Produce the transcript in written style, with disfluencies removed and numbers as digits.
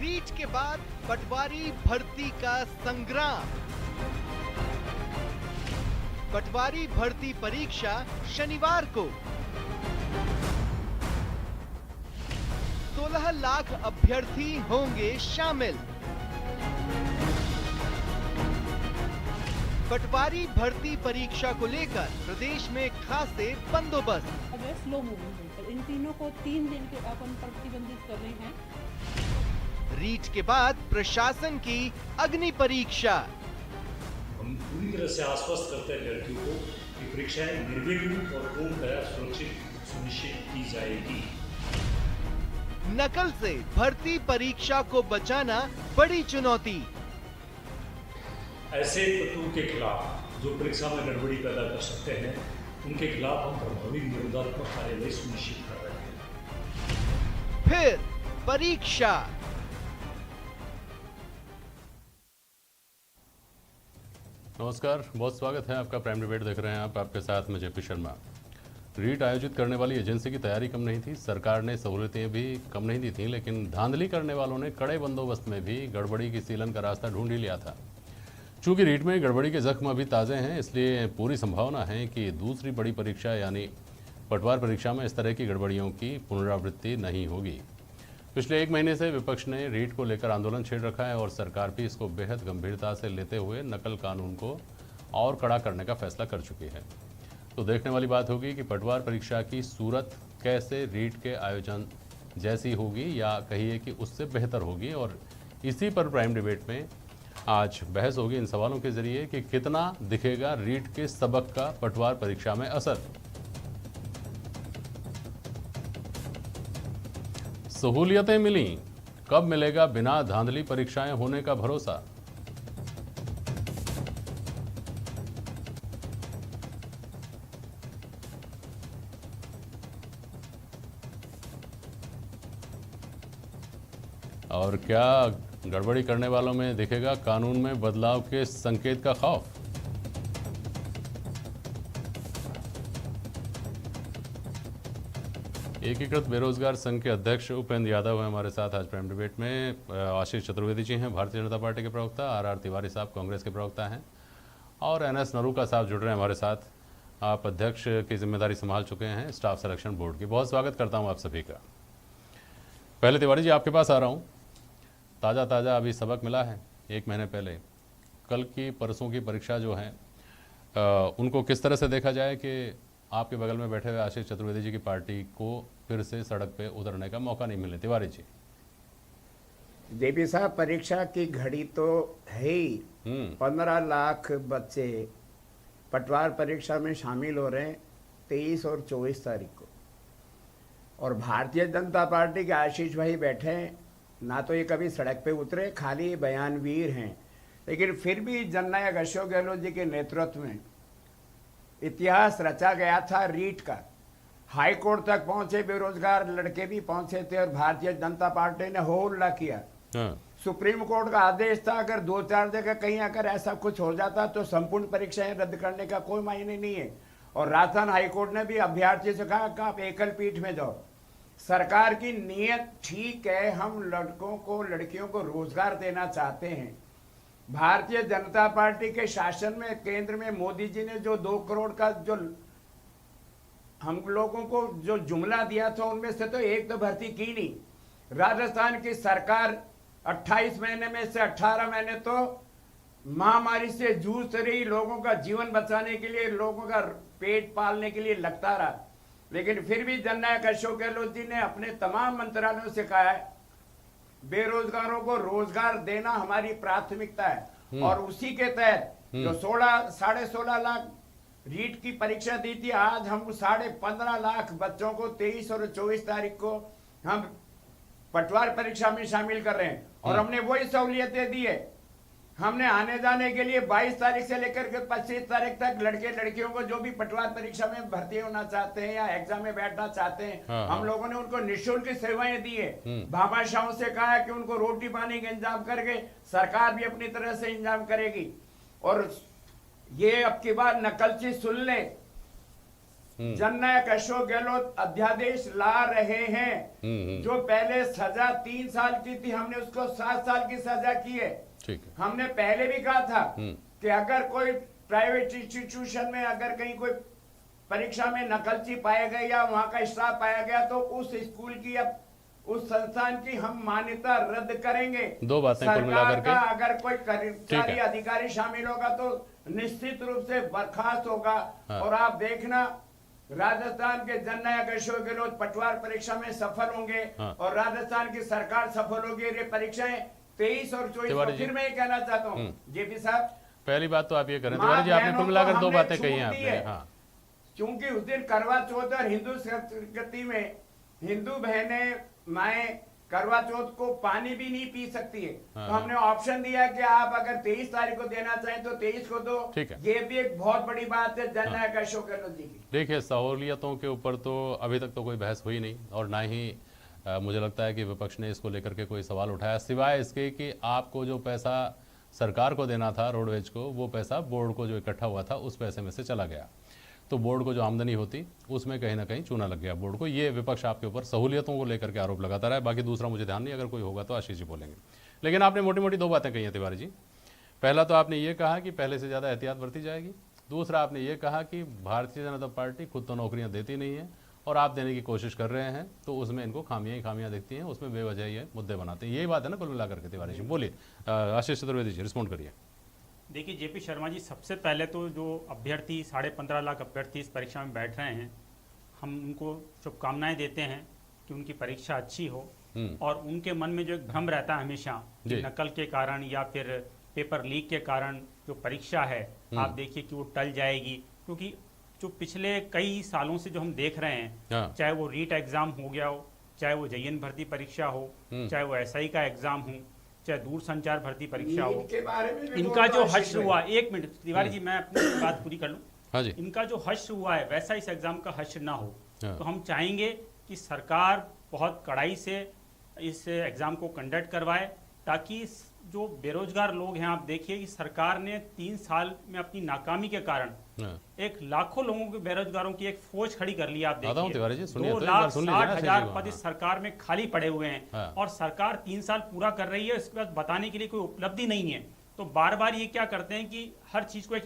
रीट के बाद पटवारी भर्ती का संग्राम। पटवारी भर्ती परीक्षा शनिवार को। 16 लाख अभ्यर्थी होंगे शामिल। पटवारी भर्ती परीक्षा को लेकर प्रदेश में खासे बंदोबस्त। अब स्लो मूविंग व्हीकल, इन तीनों को 3 दिन के अपन प्रतिबंधित कर रहे हैं। रीट के बाद प्रशासन की अग्नि परीक्षा। हम पूरी तरह से आश्वस्त करते हैं लड़कियों को कि परीक्षाएं निर्विघ्न और पूर्णतया सुरक्षित सुनिश्चित की जाएगी। नकल से भर्ती परीक्षा को बचाना बड़ी चुनौती। ऐसे तत्वों के खिलाफ जो परीक्षा में गड़बड़ी पैदा कर सकते हैं, उनके खिलाफ हम प्रभावी निरोधात्मक कार्यवाही सुनिश्चित कर रहे हैं। फिर परीक्षा। नमस्कार, बहुत स्वागत है आपका। प्राइम डिबेट देख रहे हैं आप, आपके साथ मैं जेपी शर्मा। रीट आयोजित करने वाली एजेंसी की तैयारी कम नहीं थी, सरकार ने सहूलियतें भी कम नहीं दी थी, लेकिन धांधली करने वालों ने कड़े बंदोबस्त में भी गड़बड़ी की सीलन का रास्ता ढूंढ ही लिया था। चूंकि रीट में गड़बड़ी के जख्म अभी ताज़े हैं, इसलिए पूरी संभावना है कि दूसरी बड़ी परीक्षा यानी पटवार परीक्षा में इस तरह की गड़बड़ियों की पुनरावृत्ति नहीं होगी। पिछले 1 महीने से विपक्ष ने रीट को लेकर आंदोलन छेड़ रखा है और सरकार भी इसको बेहद गंभीरता से लेते हुए नकल कानून को और कड़ा करने का फैसला कर चुकी है। तो देखने वाली बात होगी कि पटवार परीक्षा की सूरत कैसे रीट के आयोजन जैसी होगी या कहिए कि उससे बेहतर होगी, और इसी पर प्राइम डिबेट में आज बहस होगी इन सवालों के जरिए कि कितना दिखेगा रीट के सबक का पटवार परीक्षा में असर। सहूलियतें मिली, कब मिलेगा बिना धांधली परीक्षाएं होने का भरोसा। और क्या गड़बड़ी करने वालों में दिखेगा कानून में बदलाव के संकेत का खौफ। एकीकृत बेरोजगार संघ के अध्यक्ष उपेंद्र यादव हैं हमारे साथ आज प्राइम डिबेट में। आशीष चतुर्वेदी जी हैं भारतीय जनता पार्टी के प्रवक्ता, आर तिवारी साहब कांग्रेस के प्रवक्ता हैं, और NS नरूका साहब जुड़ रहे हैं हमारे साथ। आप अध्यक्ष की जिम्मेदारी संभाल चुके हैं स्टाफ सिलेक्शन बोर्ड की। बहुत स्वागत करता हूं आप सभी का। पहले तिवारी जी आपके पास आ रहा हूं। ताज़ा अभी सबक मिला है 1 महीने पहले, कल की परसों की परीक्षा जो है उनको किस तरह से देखा जाए कि आपके बगल में बैठे हुए आशीष चतुर्वेदी जी की पार्टी को फिर से सड़क पे उतरने का मौका नहीं मिले। तिवारी जी। जेपी साहब, परीक्षा की घड़ी तो है ही। 15 लाख बच्चे पटवार परीक्षा में शामिल हो रहे हैं 23 और 24 तारीख को, और भारतीय जनता पार्टी के आशीष भाई बैठे हैं। ना तो ये कभी सड़क पे उतरे, खाली बयानवीर हैं, लेकिन फिर भी जननायक अशोक गहलोत जी के नेतृत्व में इतिहास रचा गया था रीट का। हाई कोर्ट तक पहुंचे बेरोजगार लड़के भी पहुंचे थे और भारतीय जनता पार्टी ने हो हल्ला किया। सुप्रीम कोर्ट का आदेश था अगर 2-4 जगह कहीं अगर ऐसा कुछ हो जाता तो संपूर्ण परीक्षाएं रद्द करने का कोई मायने नहीं है। और राजस्थान हाईकोर्ट ने भी अभ्यर्थी से कहा कि आप एकल पीठ में जाओ। सरकार की नीयत ठीक है, हम लड़कों को लड़कियों को रोजगार देना चाहते हैं। भारतीय जनता पार्टी के शासन में केंद्र में मोदी जी ने जो 2 करोड़ का जो हम लोगों को जो जुमला दिया था, उनमें से तो एक तो भर्ती की नहीं। राजस्थान की सरकार 28 महीने में से 18 महीने तो महामारी से जूझ रही, लोगों का जीवन बचाने के लिए, लोगों का पेट पालने के लिए लगता रहा। लेकिन फिर भी जननायक अशोक गहलोत जी ने अपने तमाम मंत्रालयों से कहा है बेरोजगारों को रोजगार देना हमारी प्राथमिकता है। और उसी के तहत जो 16.5 लाख रीट की परीक्षा दी थी, आज हम 15.5 लाख बच्चों को 23 और 24 तारीख को हम पटवार परीक्षा में शामिल कर रहे हैं। और हमने वही सहूलियतें दी है। हमने आने जाने के लिए 22 तारीख से लेकर के 25 तारीख तक लड़के लड़कियों को जो भी पटवार परीक्षा में भर्ती होना चाहते हैं या एग्जाम में बैठना चाहते हैं, हम लोगों ने उनको निःशुल्क सेवाएं दी है। भामाशाहों से कहा है कि उनको रोटी पानी का इंतजाम करके सरकार भी अपनी तरह से इंतजाम करेगी। और ये अब की बार नकलची सुन ले, जननायक अशोक गहलोत अध्यादेश ला रहे हैं। जो पहले सजा 3 साल की थी, हमने उसको 7 साल की सजा की है। ठीक है। हमने पहले भी कहा था कि अगर कोई प्राइवेट इंस्टीट्यूशन में अगर कहीं कोई परीक्षा में नकलची पाया गया या वहां का स्टाफ पाया गया तो उस स्कूल की या उस संस्थान की हम मान्यता रद्द करेंगे। 2 बातें कुल मिलाकर के, अगर कोई कर्मचारी अधिकारी शामिल होगा तो निश्चित रूप से बर्खास्त होगा। हाँ। और आप देखना राजस्थान के जननायक अशोक गहलोत पटवार परीक्षा में सफल होंगे। हाँ। और राजस्थान की सरकार सफल होगी। ये परीक्षाएं 23 और 24। फिर मैं ये कहना चाहता हूँ जेपी साहब, पहली बात तो आप ये करें तिवारी जी, आपने कुल मिलाकर 2 बातें कही हैं आपने। हाँ। क्योंकि उस दिन करवा चौथ और हिंदू संस्कृति में हिंदू बहनें माएं करवा चौथ को पानी भी नहीं पी सकती है। तो हमने ऑप्शन दिया कि आप अगर 23 तारीख को देना चाहें तो 23 को दो। ठीक है। ये भी एक बहुत बड़ी बात है जननायक अशोक गहलोत जी की। देखिए, सहूलियतों के ऊपर तो अभी तक तो कोई बहस हुई नहीं और ना ही मुझे लगता है कि विपक्ष ने इसको लेकर के कोई सवाल उठाया, सिवाय इसके कि आपको जो पैसा सरकार को देना था रोडवेज को, वो पैसा बोर्ड को जो इकट्ठा हुआ था उस पैसे में से चला गया। तो बोर्ड को जो आमदनी होती उसमें कहीं ना कहीं चूना लग गया बोर्ड को। ये विपक्ष आपके ऊपर सहूलियतों को लेकर के आरोप लगाता रहा है। बाकी दूसरा मुझे ध्यान नहीं, अगर कोई होगा तो आशीष जी बोलेंगे। लेकिन आपने मोटी मोटी 2 बातें कही हैं तिवारी जी। पहला तो आपने ये कहा कि पहले से ज़्यादा एहतियात बरती जाएगी। दूसरा आपने ये कहा कि भारतीय जनता पार्टी खुद तो नौकरियाँ देती नहीं है और आप देने की कोशिश कर रहे हैं, तो उसमें इनको खामियां ही खामियां दिखती हैं, उसमें बेवजह ये मुद्दे बनाते हैं। यही बात है ना कुल मिलाकर के तिवारी जी। बोलिए आशीष चतुर्वेदी जी, रिस्पॉन्ड करिए। देखिए जेपी शर्मा जी, सबसे पहले तो जो अभ्यर्थी 15.5 लाख अभ्यर्थी इस परीक्षा में बैठ रहे हैं, हम उनको शुभकामनाएं देते हैं कि उनकी परीक्षा अच्छी हो। और उनके मन में जो एक भ्रम रहता है हमेशा कि नकल के कारण या फिर पेपर लीक के कारण जो परीक्षा है आप देखिए कि वो टल जाएगी। क्योंकि जो पिछले कई सालों से जो हम देख रहे हैं, चाहे वो रीट एग्जाम हो गया हो, चाहे वो JN भर्ती परीक्षा हो, चाहे वो SI का एग्जाम हो, चाहे दूरसंचार भर्ती परीक्षा हो, इनका जो हश्र हुआ, 1 मिनट तिवारी जी मैं अपनी बात पूरी कर लूं। हाँ जी। इनका जो हश्र हुआ है वैसा इस एग्जाम का हश्र ना हो। तो हम चाहेंगे कि सरकार बहुत कड़ाई से इस एग्जाम को कंडक्ट करवाए, ताकि जो बेरोजगार लोग हैं, आप देखिए कि सरकार ने 3 साल में अपनी नाकामी के कारण एक लाखों लोगों के बेरोजगारों की एक फौज खड़ी कर ली। आप देखिए 2,60,000 पद इस सरकार में खाली पड़े हुए हैं और सरकार 3 साल पूरा कर रही है, इसके बाद बताने के लिए कोई उपलब्धि नहीं है। तो बार बार ये क्या करते हैं कि हर चीज को एक